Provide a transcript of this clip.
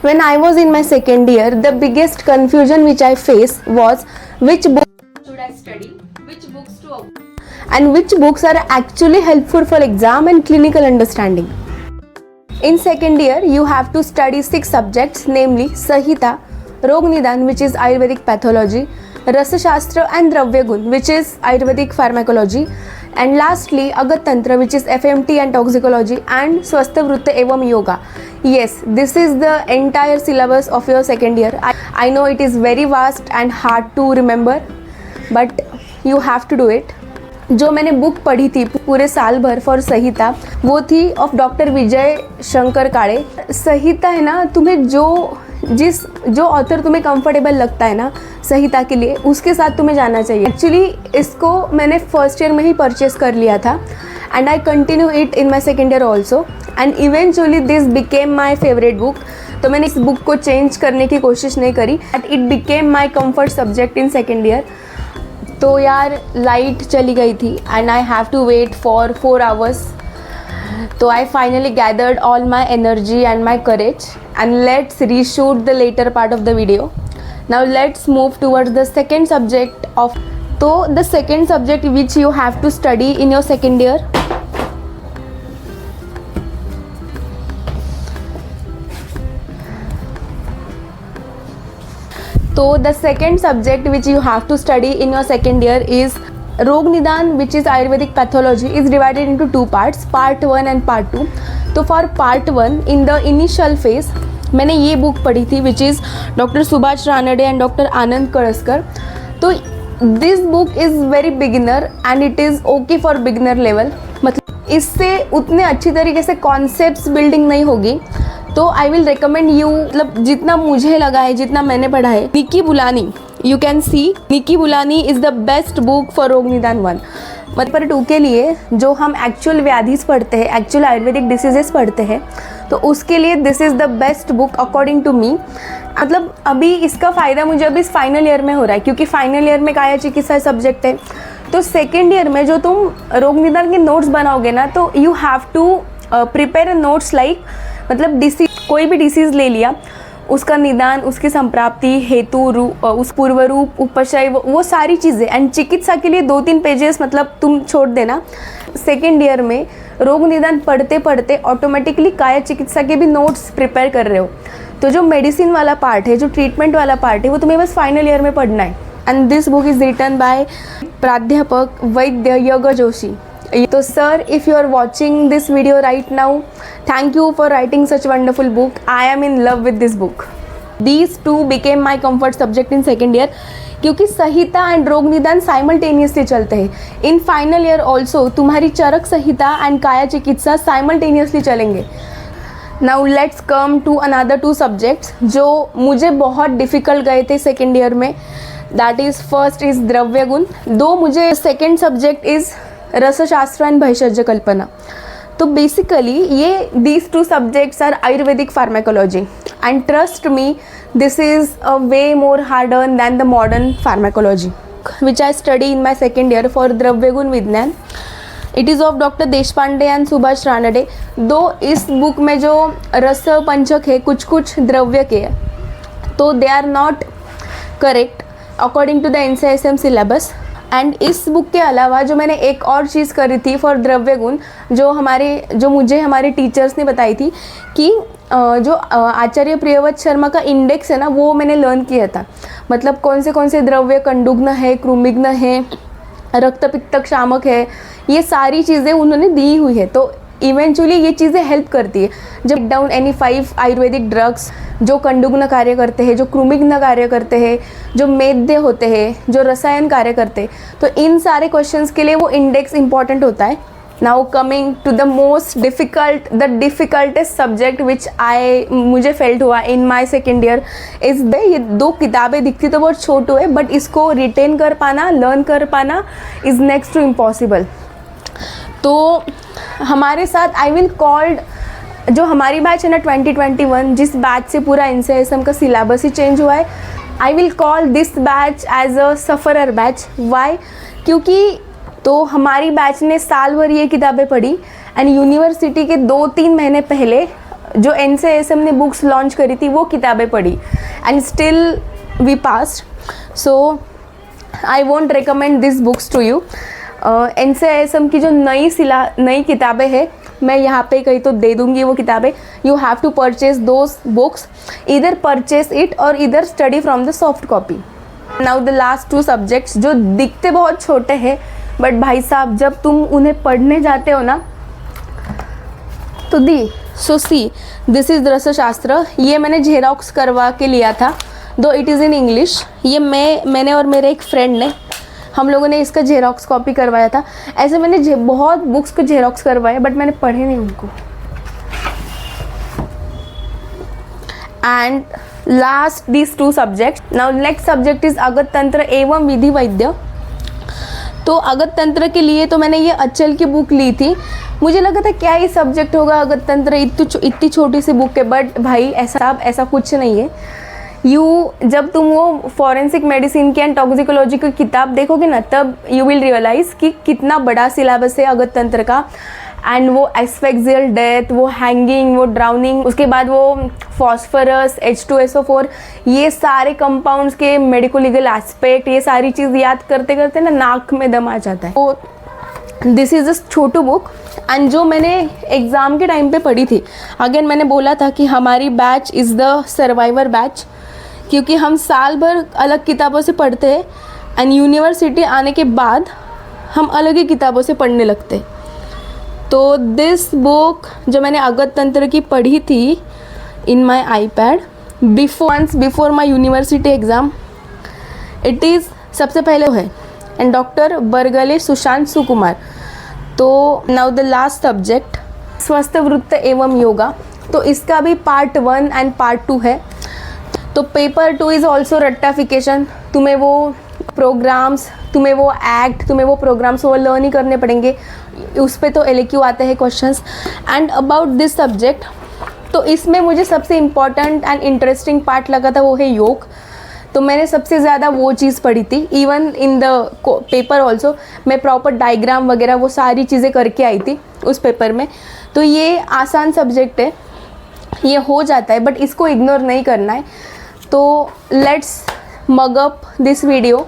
When I was in my second year, the biggest confusion which I faced was which book should I study, which books to avoid, and which books are actually helpful for exam and clinical understanding. In second year, you have to study 6 subjects, namely Sahita, Rog Nidan, which is Ayurvedic pathology, Rasashastra and Dravya Gun, which is Ayurvedic pharmacology, and lastly Agat Tantra, which is FMT and toxicology, and Swastha Vritta Evam Yoga. Yes, this is the entire syllabus of your second year. I know it is very vast and hard to remember, but you have to do it. जो मैंने book पढ़ी थी पूरे साल भर for संहिता, वो थी of doctor Vijay Shankar काळे. संहिता है ना, तुम्हें जो ऑथर तुम्हें कंफर्टेबल लगता है ना संहिता के लिए, उसके साथ तुम्हें जाना चाहिए. एक्चुअली इसको मैंने फर्स्ट ईयर में ही परचेस कर लिया था and I continue it in my second year also, and eventually this became my favourite book. तो मैंने इस बुक को चेंज करने की कोशिश नहीं करी, but it became my comfort subject in second year. तो यार लाइट चली गई थी and I have to wait for 4 hours. तो I finally gathered all my energy and my courage and let's reshoot the letter part of the video. Now let's move towards the second subject of. तो the second subject which you have to study in your second year. So the second subject which you have to study in your second year is Rog Nidan, which is Ayurvedic pathology, is divided into 2 parts, part 1 and part 2. तो for part 1 in the initial phase मैंने ये book पढ़ी थी which is doctor Subhash Ranade and doctor Anand Kalaskar. तो this book is very beginner and it is okay for beginner level. मतलब इससे उतने अच्छी तरीके से कॉन्सेप्ट्स बिल्डिंग नहीं होगी. तो आई विल रिकमेंड यू, मतलब जितना मुझे लगा है, जितना मैंने पढ़ा है, Nikki Bulani, you can see Nikki Bulani is the best book for रोग निदान 1. मतलब पर 2 के लिए जो हम एक्चुअल व्याधिस पढ़ते हैं, एक्चुअल आयुर्वेदिक डिसीजेस पढ़ते हैं, तो उसके लिए this is the best book according to me. मतलब अभी इसका फ़ायदा मुझे अभी इस फाइनल ईयर में हो रहा है, क्योंकि फाइनल ईयर में काया चिकित्सा सब्जेक्ट है. तो सेकेंड ईयर में जो तुम रोग निदान के नोट्स बनाओगे ना, तो you have to prepare notes like, मतलब कोई भी डिसीज़ ले लिया, उसका निदान, उसकी संप्राप्ति, हेतु रूप, उस पूर्व रूप, उपशय, वो सारी चीज़ें. एंड चिकित्सा के लिए 2-3 पेजेस मतलब तुम छोड़ देना. सेकेंड ईयर में रोग निदान पढ़ते पढ़ते ऑटोमेटिकली काया चिकित्सा के भी नोट्स प्रिपेयर कर रहे हो. तो जो मेडिसिन वाला पार्ट है, जो ट्रीटमेंट वाला पार्ट है, वो तुम्हें बस फाइनल ईयर में पढ़ना है. And this book is written by प्राध्यापक वैद्य यग Joshi. So sir, if you are watching this video right now, thank you for writing such wonderful book. I am in love with this book. These 2 became my comfort subject in second year, क्योंकि संहिता and रोग निदान simultaneously चलते हैं. In final year also तुम्हारी चरक संहिता and काया चिकित्सा simultaneously चलेंगे. Now let's come to another 2 subjects जो मुझे बहुत डिफ़िकल्ट गए थे सेकेंड ईयर में. दैट इज़ फर्स्ट इज़ द्रव्य गुण. दो मुझे सेकेंड सब्जेक्ट इज़ रसशास्त्र एंड भैषज्य कल्पना. तो बेसिकली ये these 2 subjects are Ayurvedic pharmacology, and trust me this is a way more harder than the modern pharmacology which I study in my second year for द्रव्यगुण विज्ञान. It is of doctor Deshpande and Subhash Ranade. दो इस book में जो रस पंचक है, कुछ द्रव्य के, तो they are not correct according to the NCISM syllabus. And इस बुक के अलावा जो मैंने एक और चीज़ करी थी फॉर द्रव्य गुण, जो मुझे हमारे टीचर्स ने बताई थी कि जो आचार्य प्रियव्रत शर्मा का इंडेक्स है ना, वो मैंने लर्न किया था. मतलब कौन से द्रव्य कंडुग्न है, क्रुमिग्न है, रक्त पित्तक शामक है, ये सारी चीज़ें उन्होंने दी हुई है. तो इवेंचुअली ये चीज़ें हेल्प करती है. जब डाउन एनी 5 आयुर्वेदिक ड्रग्स जो कंडुग्न कार्य करते हैं, जो क्रुमिग्न कार्य करते हैं, जो मेद्य होते हैं, जो रसायन कार्य करते हैं, तो इन सारे क्वेश्चंस के लिए वो इंडेक्स इंपॉर्टेंट होता है. Now coming to the most difficultest subject which मुझे फेल्ट हुआ in my second year is ये 2 किताबें दिखती तो बहुत छोटू है, बट इसको रिटेन कर पाना, लर्न कर पाना इज़ नेक्स्ट टू इम्पॉसिबल. तो हमारे साथ आई विल कॉल्ड, जो हमारी बैच है ना 2021, जिस बैच से पूरा NCISM का सिलेबस ही चेंज हुआ है, I will call this batch as a sufferer batch. Why? क्योंकि तो हमारी बैच ने साल भर ये किताबें पढ़ी एंड यूनिवर्सिटी के 2-3 महीने पहले जो NCSM ने बुक्स लॉन्च करी थी वो किताबें पढ़ी and still we passed. So I won't recommend this books to you. NCSM की जो नई किताबें हैं मैं यहाँ पे कहीं तो दे दूँगी वो किताबें। You have to purchase those books, इधर परचेज इट और इधर study from the soft copy. Now the last 2 subjects जो दिखते बहुत छोटे हैं बट भाई साहब जब तुम उन्हें पढ़ने जाते हो ना तो सी दिस इज़ रसशास्त्र। ये मैंने जेरोक्स करवा के लिया था, दो इट इज़ इन इंग्लिश। ये मैंने और मेरे एक फ्रेंड ने, हम लोगों ने इसका जेरोक्स कॉपी करवाया था। ऐसे मैंने बहुत बुक्स को जेरोक्स करवाए बट मैंने पढ़े नहीं उनको। And last these 2 subjects. Now next subject is अगत तंत्र एवं विधि वैद्य। तो अगत तंत्र के लिए तो मैंने ये अचल की बुक ली थी। मुझे लगा था क्या ये सब्जेक्ट होगा अगत तंत्र, इतनी छोटी सी बुक है, बट भाई ऐसा कुछ नहीं है। जब तुम वो फॉरेंसिक मेडिसिन की एंड टॉक्सिकोलॉजी की किताब देखोगे ना तब यू विल रियलाइज़ कि कितना बड़ा सिलेबस है अगत तंत्र का। एंड वो एस्फेक्सियल डेथ, वो हैंगिंग, वो ड्राउनिंग, उसके बाद वो फॉस्फरस, H2SO4, ये सारे कंपाउंड्स के मेडिको लीगल एस्पेक्ट, ये सारी चीज़ याद करते करते ना नाक में दम आ जाता है। तो this is a Chhotu book and जो मैंने एग्ज़ाम के टाइम पे पढ़ी थी। अगेन मैंने बोला था कि हमारी batch is the survivor batch, क्योंकि हम साल भर अलग किताबों से पढ़ते हैं एंड यूनिवर्सिटी आने के बाद हम अलग ही किताबों से पढ़ने लगते। तो दिस बुक जो मैंने अगत तंत्र की पढ़ी थी इन माई iPad before my university exam, it is सबसे पहले है एंड डॉक्टर बरगले सुशांत सुकुमार। तो नाउ द लास्ट सब्जेक्ट स्वस्थ वृत्त एवं योगा। तो इसका भी पार्ट 1 एंड पार्ट 2 है। तो पेपर 2 इज़ ऑल्सो रट्टाफिकेशन। तुम्हें वो प्रोग्राम्स, तुम्हें वो एक्ट, तुम्हें वो प्रोग्राम्स वो लर्न ही करने पड़ेंगे। उस पर तो LQ आते हैं questions. And about this subject, तो इसमें मुझे सबसे इम्पॉर्टेंट एंड इंटरेस्टिंग पार्ट लगा था वो है योग। तो मैंने सबसे ज़्यादा वो चीज़ पढ़ी थी। Even in the paper also मैं प्रॉपर डायग्राम वगैरह वो सारी चीज़ें करके आई थी उस पेपर में। तो ये आसान सब्जेक्ट है, ये हो जाता है बट इसको इग्नोर नहीं करना है। तो let's mug up this video